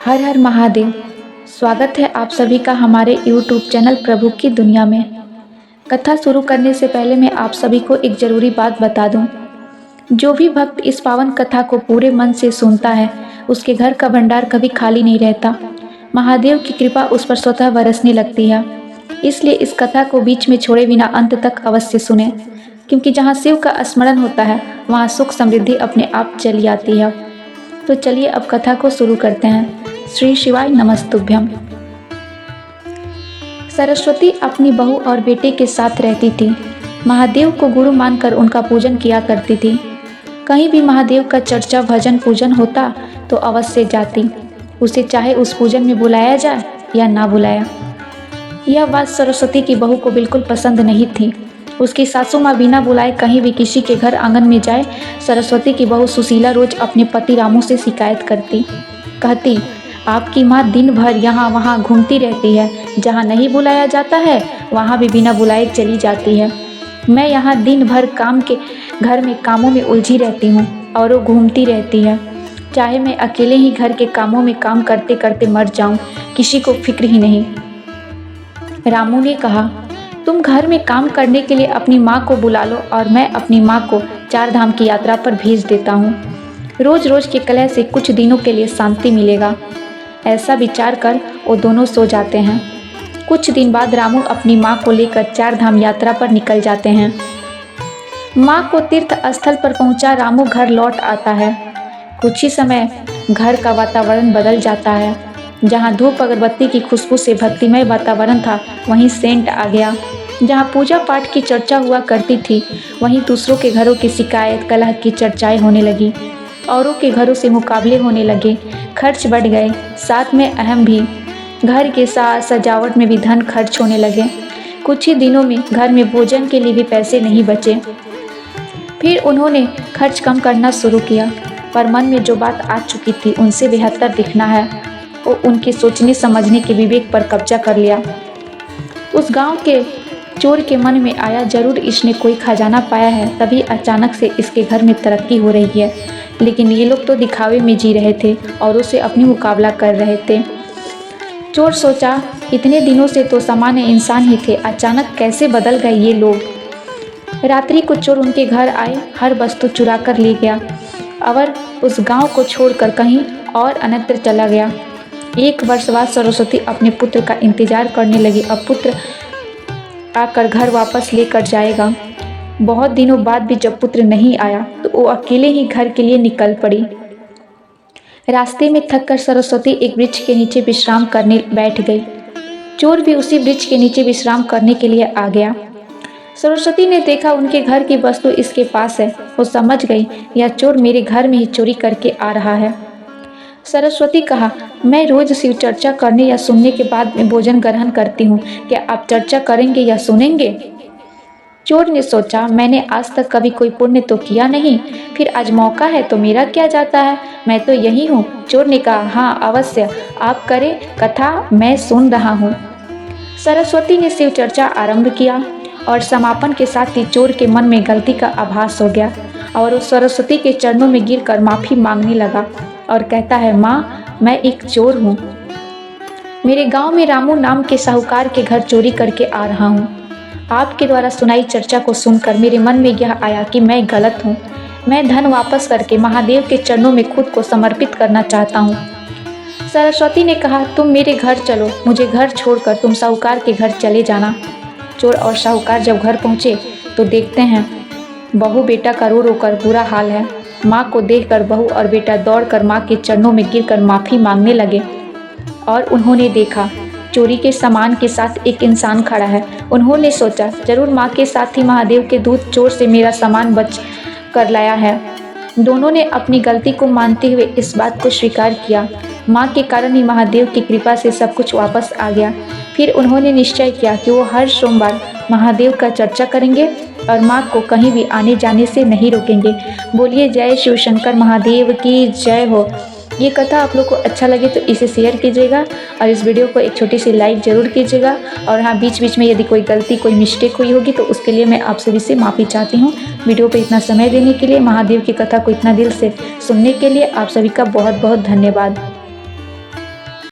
हर हर महादेव। स्वागत है आप सभी का हमारे YouTube चैनल प्रभु की दुनिया में। कथा शुरू करने से पहले मैं आप सभी को एक ज़रूरी बात बता दूं। जो भी भक्त इस पावन कथा को पूरे मन से सुनता है उसके घर का भंडार कभी खाली नहीं रहता। महादेव की कृपा उस पर स्वतः बरसने लगती है। इसलिए इस कथा को बीच में छोड़े बिना अंत तक अवश्य सुने, क्योंकि जहाँ शिव का स्मरण होता है वहाँ सुख समृद्धि अपने आप चली आती है। तो चलिए अब कथा को शुरू करते हैं। श्री शिवाय नमस्तुभ्यम। सरस्वती अपनी बहू और बेटे के साथ रहती थी। महादेव को गुरु मानकर उनका पूजन किया करती थी। कहीं भी महादेव का चर्चा भजन पूजन होता तो अवश्य जाती, उसे चाहे उस पूजन में बुलाया जाए या ना बुलाया। यह बात सरस्वती की बहू को बिल्कुल पसंद नहीं थी। उसकी सासू माँ बिना बुलाए कहीं भी किसी के घर आंगन में जाए, सरस्वती की बहू सुशीला रोज अपने पति रामू से शिकायत करती। कहती, आपकी माँ दिन भर यहाँ वहाँ घूमती रहती है, जहाँ नहीं बुलाया जाता है वहाँ भी बिना बुलाए चली जाती है। मैं यहाँ दिन भर घर में कामों में उलझी रहती हूँ और वो घूमती रहती है। चाहे मैं अकेले ही घर के कामों में काम करते करते मर जाऊँ, किसी को फिक्र ही नहीं। रामू ने कहा, तुम घर में काम करने के लिए अपनी माँ को बुला लो और मैं अपनी माँ को 4 धाम की यात्रा पर भेज देता हूँ। रोज रोज के कलह से कुछ दिनों के लिए शांति मिलेगा। ऐसा विचार कर वो दोनों सो जाते हैं। कुछ दिन बाद रामू अपनी माँ को लेकर 4 धाम यात्रा पर निकल जाते हैं। माँ को तीर्थ स्थल पर पहुँचा रामू घर लौट आता है। कुछ ही समय घर का वातावरण बदल जाता है। जहाँ धूप अगरबत्ती की खुशबू से भक्तिमय वातावरण था, वहीं सेंट आ गया। जहाँ पूजा पाठ की चर्चा हुआ करती थी, वहीं दूसरों के घरों की शिकायत कलह की चर्चाएं होने लगी। औरों के घरों से मुकाबले होने लगे। खर्च बढ़ गए, साथ में अहम भी। घर के साथ सजावट में भी धन खर्च होने लगे। कुछ ही दिनों में घर में भोजन के लिए भी पैसे नहीं बचे। फिर उन्होंने खर्च कम करना शुरू किया, पर मन में जो बात आ चुकी थी उनसे बेहतर दिखना है, वो उनके सोचने समझने के विवेक पर कब्जा कर लिया। उस गांव के चोर के मन में आया, जरूर इसने कोई खजाना पाया है, तभी अचानक से इसके घर में तरक्की हो रही है। लेकिन ये लोग तो दिखावे में जी रहे थे और उसे अपनी मुकाबला कर रहे थे। चोर सोचा, इतने दिनों से तो सामान्य इंसान ही थे, अचानक कैसे बदल गए ये लोग। रात्रि को चोर उनके घर आए, हर वस्तु चुरा कर ले गया और उस गांव को छोड़कर कहीं और अन्यत्र चला गया। 1 वर्ष बाद सरस्वती अपने पुत्र का इंतजार करने लगी। अब पुत्र आकर घर वापस लेकर जाएगा। बहुत दिनों बाद भी जब पुत्र नहीं आया तो वो अकेले ही घर के लिए निकल पड़ी। रास्ते में थककर सरस्वती एक वृक्ष के नीचे विश्राम करने बैठ गई। चोर भी उसी वृक्ष के नीचे विश्राम करने के लिए आ गया। सरस्वती ने देखा उनके घर की वस्तु इसके पास है। वो समझ गई, यह चोर मेरे घर में ही चोरी करके आ रहा है। सरस्वती कहा, मैं रोज शिव चर्चा करने या सुनने के बाद में भोजन ग्रहण करती हूँ, क्या आप चर्चा करेंगे या सुनेंगे? चोर ने सोचा, मैंने आज तक कभी कोई पुण्य तो किया नहीं, फिर आज मौका है तो मेरा क्या जाता है, मैं तो यही हूँ। चोर ने कहा, हाँ अवश्य, आप करें कथा, मैं सुन रहा हूँ। सरस्वती ने शिव चर्चा आरंभ किया और समापन के साथ ही चोर के मन में गलती का आभास हो गया और वो सरस्वती के चरणों में गिरकर माफ़ी मांगने लगा और कहता है, माँ मैं एक चोर हूँ। मेरे गाँव में रामू नाम के साहूकार के घर चोरी करके आ रहा हूँ। आपके द्वारा सुनाई चर्चा को सुनकर मेरे मन में यह आया कि मैं गलत हूँ। मैं धन वापस करके महादेव के चरणों में खुद को समर्पित करना चाहता हूँ। सरस्वती ने कहा, तुम मेरे घर चलो, मुझे घर छोड़कर तुम साहूकार के घर चले जाना। चोर और साहूकार जब घर पहुँचे तो देखते हैं बहू बेटा का रो रो कर बुरा हाल है। माँ को देखकर बहू और बेटा दौड़कर माँ के चरणों में गिरकर माफ़ी मांगने लगे और उन्होंने देखा चोरी के सामान के साथ एक इंसान खड़ा है। उन्होंने सोचा, जरूर माँ के साथ ही महादेव के दूत चोर से मेरा सामान बच कर लाया है। दोनों ने अपनी गलती को मानते हुए इस बात को स्वीकार किया। माँ के कारण ही महादेव की कृपा से सब कुछ वापस आ गया। फिर उन्होंने निश्चय किया कि वो हर सोमवार महादेव का चर्चा करेंगे और माँ को कहीं भी आने जाने से नहीं रोकेंगे। बोलिए जय शिव शंकर महादेव की जय हो। ये कथा आप लोग को अच्छा लगे तो इसे शेयर कीजिएगा और इस वीडियो को एक छोटी सी लाइक ज़रूर कीजिएगा। और हाँ, बीच बीच में यदि कोई गलती कोई मिस्टेक हुई होगी तो उसके लिए मैं आप सभी से माफ़ी चाहती हूँ। वीडियो पे इतना समय देने के लिए, महादेव की कथा को इतना दिल से सुनने के लिए आप सभी का बहुत बहुत धन्यवाद।